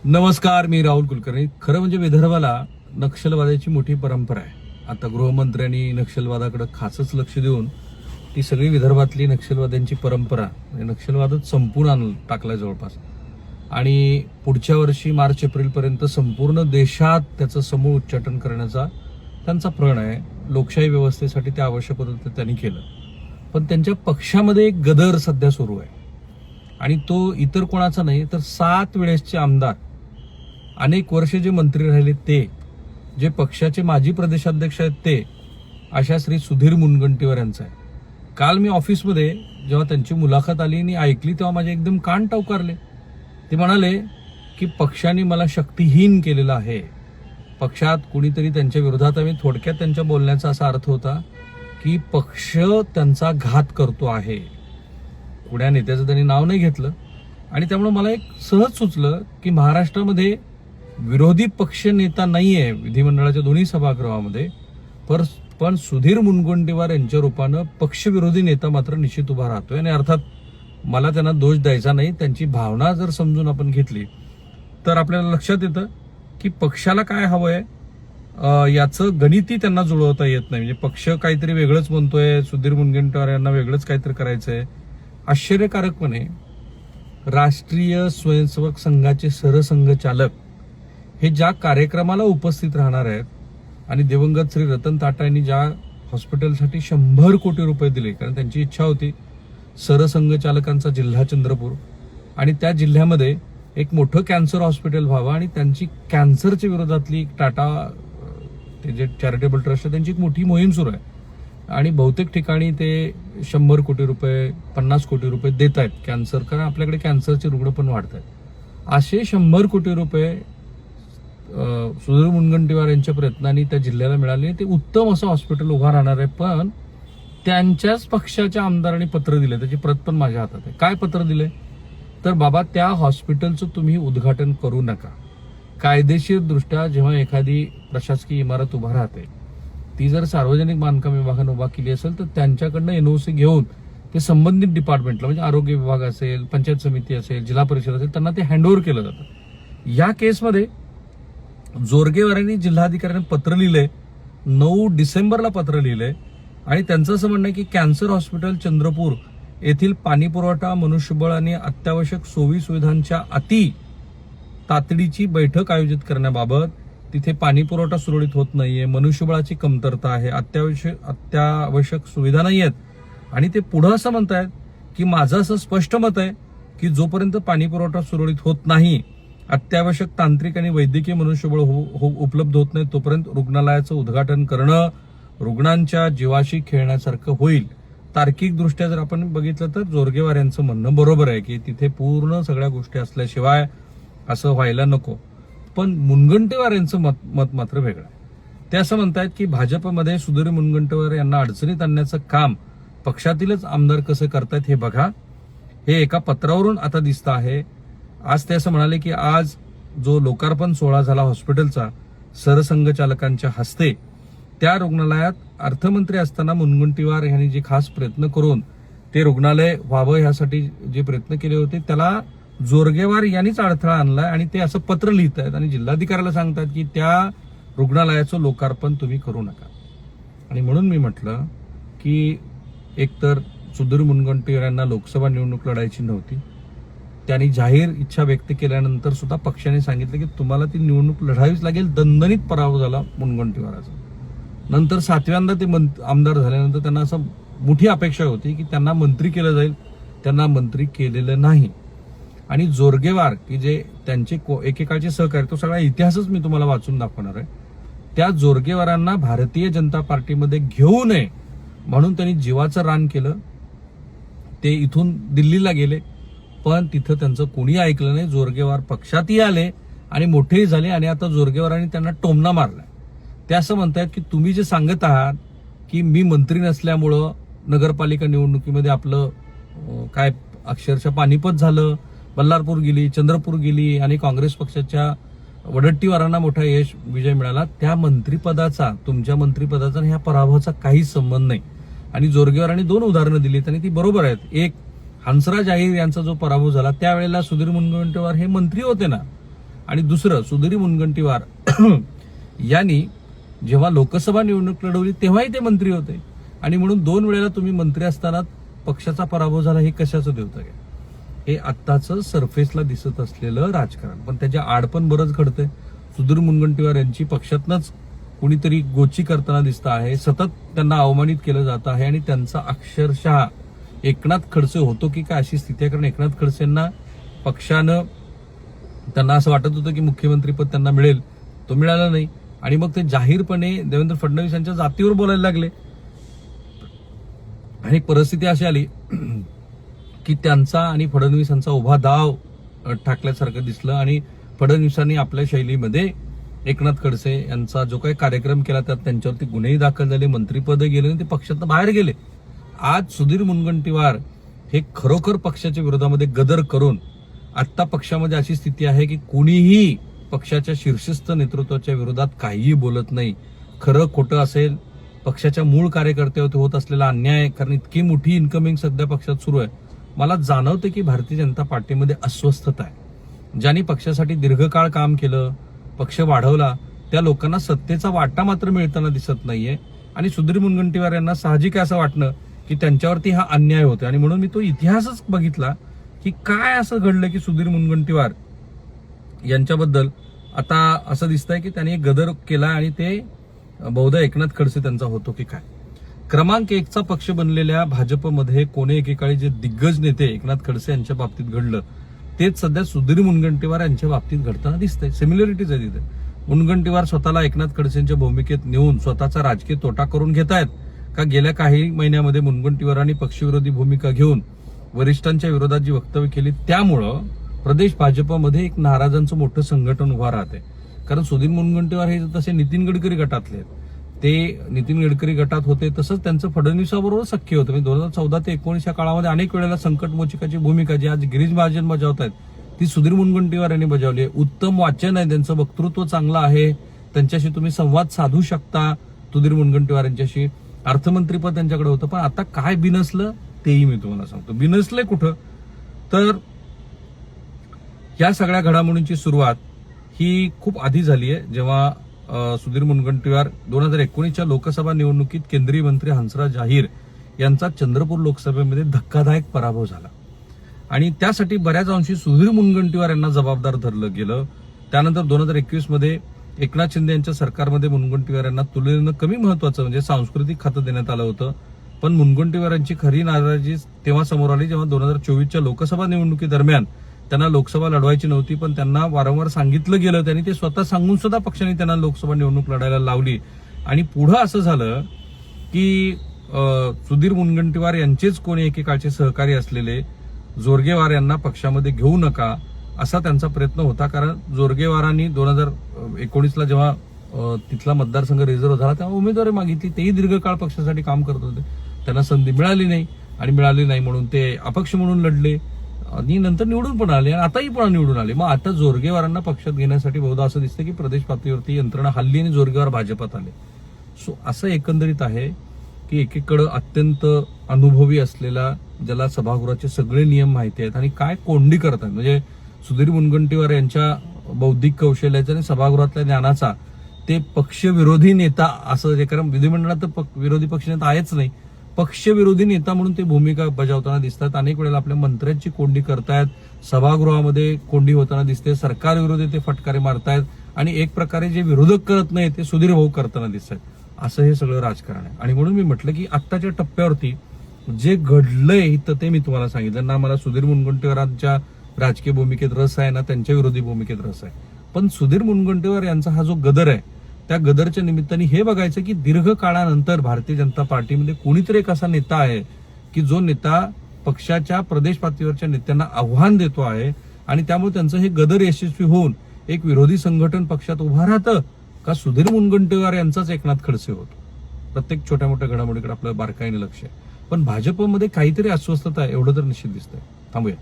नमस्कार, मी राहुल कुलकर्णी. खरं म्हणजे विदर्भाला नक्षलवादाची मोठी परंपरा आहे. आता गृहमंत्र्यांनी नक्षलवादाकडे खासच लक्ष देऊन ती सगळी विदर्भातली नक्षलवाद्यांची परंपरा म्हणजे नक्षलवादच संपूर्ण आणून टाकलाय जवळपास. आणि पुढच्या वर्षी मार्च एप्रिलपर्यंत संपूर्ण देशात त्याचं समूळ उच्चाटन करण्याचा त्यांचा प्रण आहे. लोकशाही व्यवस्थेसाठी ते आवश्यक होतं ते त्यांनी केलं. पण त्यांच्या पक्षामध्ये एक गदर सध्या सुरू आहे आणि तो इतर कोणाचा नाही तर 7 वेळेसचे आमदार, अनेक वर्ष जे मंत्री राहिले ते, जे पक्षाचे माजी प्रदेशाध्यक्ष आहेत ते, अशा श्री सुधीर मुनगंटीवार यांचा आहे. काल मी ऑफिसमध्ये जेव्हा त्यांची मुलाखत आली आणि ऐकली तेव्हा माझे एकदम कान टवकारले. ते म्हणाले की पक्षाने मला शक्तिहीन केलेलं आहे. पक्षात कुणीतरी त्यांच्या विरोधात, आम्ही थोडक्यात त्यांच्या बोलण्याचा असा अर्थ होता की पक्ष त्यांचा घात करतो आहे. कुण्या नेत्याचं त्यांनी नाव नाही घेतलं आणि त्यामुळे मला एक सहज सुचलं की महाराष्ट्रामध्ये विरोधी पक्ष नेता नाहीये विधिमंडळाच्या दोन्ही सभागृहामध्ये, पण सुधीर मुनगंटीवार यांच्या रूपानं पक्षविरोधी नेता मात्र निश्चित उभा राहतोय. आणि अर्थात मला त्यांना दोष द्यायचा नाही. त्यांची भावना जर समजून आपण घेतली तर आपल्याला लक्षात येतं की पक्षाला काय हवंय याचं गणिती त्यांना जुळवता येत नाही. म्हणजे पक्ष काहीतरी वेगळंच म्हणतोय, सुधीर मुनगंटीवार यांना वेगळंच काहीतरी करायचंय. आश्चर्यकारकपणे राष्ट्रीय स्वयंसेवक संघाचे सरसंघचालक हे ज्या कार्यक्रमाला उपस्थित राहणार आहेत आणि दिवंगत श्री रतन टाटा यांनी ज्या हॉस्पिटलसाठी 100 कोटी रुपये दिले, कारण त्यांची इच्छा होती सरसंघचालकांचा जिल्हा चंद्रपूर आणि त्या जिल्ह्यामध्ये एक मोठं कॅन्सर हॉस्पिटल व्हावं आणि त्यांची कॅन्सरच्या विरोधातली टाटा ते जे चॅरिटेबल ट्रस्ट आहे त्यांची एक मोठी मोहीम सुरू आहे आणि बहुतेक ठिकाणी ते 100 कोटी रुपये 50 कोटी रुपये देत आहेत कॅन्सर, कारण आपल्याकडे कॅन्सरचे रुग्ण पण वाढत आहेत. असे 100 कोटी रुपये सुधीर मुनगंटीवार यांच्या प्रयत्नांनी त्या जिल्ह्याला मिळाले. ते उत्तम असं हॉस्पिटल उभा राहणार आहे. पण त्यांच्याच पक्षाच्या आमदारांनी पत्र दिले, त्याची प्रत पण माझ्या हातात आहे. काय पत्र दिले तर बाबा त्या हॉस्पिटलचं तुम्ही उद्घाटन करू नका. कायदेशीर दृष्ट्या जेव्हा एखादी प्रशासकीय इमारत उभा राहते ती जर सार्वजनिक बांधकाम विभागाने उभा केली असेल तर त्यांच्याकडनं एनओसी घेऊन ते संबंधित डिपार्टमेंटला म्हणजे आरोग्य विभाग असेल, पंचायत समिती असेल, जिल्हा परिषद असेल त्यांना ते हँडओव्हर केलं जातं. या केसमध्ये जोरगेवारांनी जिल्हाधिकाऱ्यांनी पत्र लिहिलंय, 9 डिसेंबरला पत्र लिहिलंय आणि त्यांचं असं म्हणणं आहे की कॅन्सर हॉस्पिटल चंद्रपूर येथील पाणी पुरवठा, मनुष्यबळ आणि अत्यावश्यक सोयी सुविधांच्या अति तातडीची बैठक आयोजित करण्याबाबत, तिथे पाणी पुरवठा सुरळीत होत नाहीये, मनुष्यबळाची कमतरता आहे, अत्यावश्यक सुविधा नाही आहेत. आणि ते पुढं असं म्हणतायत की माझं असं स्पष्ट मत आहे की जोपर्यंत पाणी पुरवठा सुरळीत होत नाही, अत्यावश्यक तांत्रिक आणि वैद्यकीय मनुष्यबळ उपलब्ध होत नाही, तोपर्यंत रुग्णालयाचं उद्घाटन करणं रुग्णांच्या जीवाशी खेळण्यासारखं होईल. तार्किकदृष्ट्या जर आपण बघितलं तर जोरगेवार यांचं म्हणणं बरोबर आहे की तिथे पूर्ण सगळ्या गोष्टी असल्याशिवाय असं व्हायला नको. पण मुनगंटीवार यांचं मत मात्र वेगळं आहे. ते असं म्हणतायत की भाजपमध्ये सुधीर मुनगंटीवार यांना अडचणीत आणण्याचं काम पक्षातीलच आमदार कसं करतायत हे बघा. हे एका पत्रावरून आता दिसतं आहे. आज ते असं म्हणाले की आज जो लोकार्पण सोहळा झाला हॉस्पिटलचा सरसंघचालकांच्या हस्ते, त्या रुग्णालयात अर्थमंत्री असताना मुनगंटीवार यांनी जे खास प्रयत्न करून ते रुग्णालय व्हावं यासाठी जे प्रयत्न केले होते त्याला जोरगेवार यांनीच अडथळा आणलाय आणि ते असं पत्र लिहित आहेत आणि जिल्हाधिकाऱ्याला सांगतात की त्या रुग्णालयाचं लोकार्पण तुम्ही करू नका. आणि म्हणून मी म्हटलं की एकतर सुधीर मुनगंटीवार यांना लोकसभा निवडणूक लढायची नव्हती. त्यांनी जाहीर इच्छा व्यक्त केल्यानंतर सुद्धा पक्षाने सांगितलं की तुम्हाला ती निवडणूक लढावीच लागेल. दणदणीत पराभव झाला मुनगंटीवाराचा. नंतर 7व्यांदा ते आमदार झाल्यानंतर त्यांना असं मोठी अपेक्षा होती की त्यांना मंत्री केलं जाईल, त्यांना मंत्री केलेलं नाही. आणि जोरगेवार की जे त्यांचे एकेकाळचे सहकारी, तो सगळा इतिहासच मी तुम्हाला वाचून दाखवणार आहे. त्या जोरगेवारांना भारतीय जनता पार्टीमध्ये घेऊ नये म्हणून त्यांनी जीवाचं रान केलं. ते इथून दिल्लीला गेले पण तिथं त्यांचं कोणी ऐकलं नाही. जोरगेवार पक्षातही आले आणि मोठेही झाले आणि आता जोरगेवारांनी त्यांना टोमणा मारलाय. ते असं म्हणतायत की तुम्ही जे सांगत आहात की मी मंत्री नसल्यामुळं नगरपालिका निवडणुकीमध्ये आपलं काय अक्षरशः पानिपत झालं, बल्लारपूर गेली, चंद्रपूर गेली आणि काँग्रेस पक्षाच्या वडट्टीवारांना मोठा विजय मिळाला. त्या मंत्रिपदाचा, तुमच्या मंत्रिपदाचा ह्या पराभवाचा काहीच संबंध नाही. आणि जोरगेवारांनी 2 उदाहरणं दिलीत आणि ती बरोबर आहेत. एक, हंसराज अहिर यांचा जो पराभव झाला त्यावेळेला सुधीर मुनगंटीवार हे मंत्री होते ना, आणि दुसरं, सुधीर मुनगंटीवार यांनी जेव्हा लोकसभा निवडणूक लढवली तेव्हाही ते मंत्री होते, आणि म्हणून 2 वेळेला तुम्ही मंत्री असताना पक्षाचा पराभव झाला, हे कशाचं देवतं आहे? हे आत्ताचं सरफेसला दिसत असलेलं राजकारण, पण त्याच्या आड पण बरंच घडतंय. सुधीर मुनगंटीवार यांची पक्षातनंच कुणीतरी गोची करताना दिसतं आहे, सतत त्यांना अवमानित केलं जात आहे, आणि त्यांचा अक्षरशः एकनाथ खडसे होतो की काय अशी स्थिती आहे. कारण एकनाथ खडसेंना पक्षानं, त्यांना असं वाटत होतं की मुख्यमंत्रीपद त्यांना मिळेल, तो मिळाला नाही, आणि मग ते जाहीरपणे देवेंद्र फडणवीस यांच्या जातीवर बोलायला लागले. आणि परिस्थिती अशी आली की त्यांचा आणि फडणवीसांचा उभा दाव ठाकल्यासारखं दिसलं, आणि फडणवीसांनी आपल्या शैलीमध्ये एकनाथ खडसे यांचा जो काही कार्यक्रम केला त्यात त्यांच्यावरती गुन्हेही दाखल झाले, मंत्रीपद गेले आणि ते पक्षातून बाहेर गेले. आज सुधीर मुनगंटीवार हे खरोखर पक्षाच्या विरोधामध्ये गदर करून आत्ता पक्षामध्ये अशी स्थिती आहे की कुणीही पक्षाच्या शीर्षस्थ नेतृत्वाच्या विरोधात काहीही बोलत नाही. खरं खोटं असेल, पक्षाच्या मूळ कार्यकर्त्यावरती होत असलेला अन्याय, कारण इतकी मोठी इन्कमिंग सध्या पक्षात सुरू आहे. मला जाणवतं की भारतीय जनता पार्टीमध्ये अस्वस्थता आहे. ज्यांनी पक्षासाठी दीर्घकाळ काम केलं, पक्ष वाढवला, त्या लोकांना सत्तेचा वाटा मात्र मिळताना दिसत नाहीये, आणि सुधीर मुनगंटीवार यांना साहजिक आहे असं वाटणं की त्यांच्यावरती हा अन्याय होतो. आणि म्हणून मी तो इतिहासच बघितला की काय असं घडलं की सुधीर मुनगंटीवार यांच्याबद्दल आता असं दिसतंय की त्यांनी गदर केला, आणि ते बहुधा एकनाथ खडसे त्यांचा होतो की काय. क्रमांक 1चा पक्ष बनलेल्या भाजपमध्ये कोणे एकेकाळी जे दिग्गज नेते एकनाथ खडसे यांच्या बाबतीत घडलं, तेच सध्या सुधीर मुनगंटीवार यांच्या बाबतीत घडताना दिसतंय. सिमिलरिटीज आहे तिथे. मुनगंटीवार स्वतःला एकनाथ खडसेंच्या भूमिकेत नेऊन स्वतःचा राजकीय तोटा करून घेतायत का? गेल्या काही महिन्यामध्ये मुनगंटीवारांनी पक्षविरोधी भूमिका घेऊन वरिष्ठांच्या विरोधात जी वक्तव्य केली, त्यामुळं प्रदेश भाजपमध्ये एक नाराजांचं मोठं संघटन उभा राहते. कारण सुधीर मुनगंटीवार हे तसे नितीन गडकरी गटातले आहेत. ते नितीन गडकरी गटात होते, तसंच त्यांचं फडणवीसाबरोबर सख्य होतं. म्हणजे 2014 ते 19 या काळामध्ये अनेक वेळेला संकटमोचकाची भूमिका जी आज गिरीश महाजन बजावत आहेत, ती सुधीर मुनगंटीवार यांनी बजावली आहे. उत्तम वाचन आहे त्यांचं, वक्तृत्व चांगलं आहे, त्यांच्याशी तुम्ही संवाद साधू शकता. सुधीर मुनगंटीवार यांच्याशी अर्थमंत्रीपद त्यांच्याकडे होतं, पण आता काय बिनसलं तेही मी तुम्हाला सांगतो. बिनसलंय कुठं? तर या सगळ्या घडामोडींची सुरुवात ही खूप आधी झाली आहे, जेव्हा सुधीर मुनगंटीवार 2019च्या लोकसभा निवडणुकीत केंद्रीय मंत्री हंसराज अहीर यांचा चंद्रपूर लोकसभेमध्ये धक्कादायक पराभव झाला, आणि त्यासाठी बऱ्याच अंशी सुधीर मुनगंटीवार यांना जबाबदार धरलं गेलं. त्यानंतर 2021 मध्ये एकनाथ शिंदे यांच्या सरकारमध्ये मुनगंटीवार यांना तुलनेनं कमी महत्वाचं म्हणजे सांस्कृतिक खातं देण्यात आलं होतं. पण मुनगंटीवार यांची खरी नाराजी तेव्हा समोर आली जेव्हा 2024च्या लोकसभा निवडणुकीदरम्यान त्यांना लोकसभा लढवायची नव्हती, पण त्यांना वारंवार सांगितलं गेलं, त्यांनी ते स्वतः सांगून सुद्धा पक्षाने त्यांना लोकसभा निवडणूक लढायला लावली. आणि पुढं असं झालं की सुधीर मुनगंटीवार यांचेच कोणी एकेकाळचे सहकारी असलेले जोरगेवार यांना पक्षामध्ये घेऊ नका असा त्यांचा प्रयत्न होता. कारण जोरगेवारांनी 2019ला जेव्हा तिथला मतदारसंघ रिझर्व्ह झाला तेव्हा उमेदवारी मागितली. तेही दीर्घकाळ पक्षासाठी काम करत होते, त्यांना संधी मिळाली नाही, आणि मिळाली नाही म्हणून ते अपक्ष म्हणून लढले, आणि नंतर निवडून पण आले, आणि आताही पुन्हा निवडून आले. मग आता जोरगेवारांना पक्षात घेण्यासाठी बहुधा असं दिसतं की प्रदेश पातळीवरती यंत्रणा हल्ली आणि जोरगेवार भाजपात आले. सो असं एकंदरीत आहे की एकीकडं अत्यंत अनुभवी असलेला, ज्याला सभागृहाचे सगळे नियम माहिती आहेत आणि काय कोंडी करतात, म्हणजे सुधीर मुनगंटीवार यांच्या बौद्धिक कौशल्याचा आणि सभागृहातल्या ज्ञानाचा ते पक्षविरोधी नेता असं जे, कारण विधिमंडळात तर विरोधी पक्षनेता आहेच नाही, पक्षविरोधी नेता म्हणून ते भूमिका बजावताना दिसतात. अनेक वेळेला आपल्या मंत्र्यांची कोंडी करतायत, सभागृहामध्ये कोंडी होताना दिसते, सरकारविरोधी ते फटकारे मारतायत, आणि एक प्रकारे जे विरोधक करत नाही ते सुधीर भाऊ करताना दिसत आहेत. असं हे सगळं राजकारण आहे. आणि म्हणून मी म्हटलं की आत्ताच्या टप्प्यावरती जे घडलंय तर ते मी तुम्हाला सांगितलं ना. मला सुधीर मुनगंटीवारांच्या राजकीय भूमिकेत रस आहे ना त्यांच्या विरोधी भूमिकेत रस आहे, पण सुधीर मुनगंटीवार यांचा हा जो गदर आहे त्या गदरच्या निमित्ताने हे बघायचं की दीर्घ काळानंतर भारतीय जनता पार्टीमध्ये कोणीतरी एक असा नेता आहे की जो नेता पक्षाच्या प्रदेश पातळीवरच्या नेत्यांना आव्हान देतो आहे, आणि त्यामुळे त्यांचं हे गदर यशस्वी होऊन एक विरोधी संघटन पक्षात उभं राहतं का सुधीर मुनगंटीवार यांचाच एकनाथ खडसे होतो. प्रत्येक छोट्या मोठ्या घडामोडीकडे आपलं बारकाईने लक्ष आहे, पण भाजपमध्ये काहीतरी अस्वस्थता आहे एवढं तर निश्चित दिसतंय. थांबूया.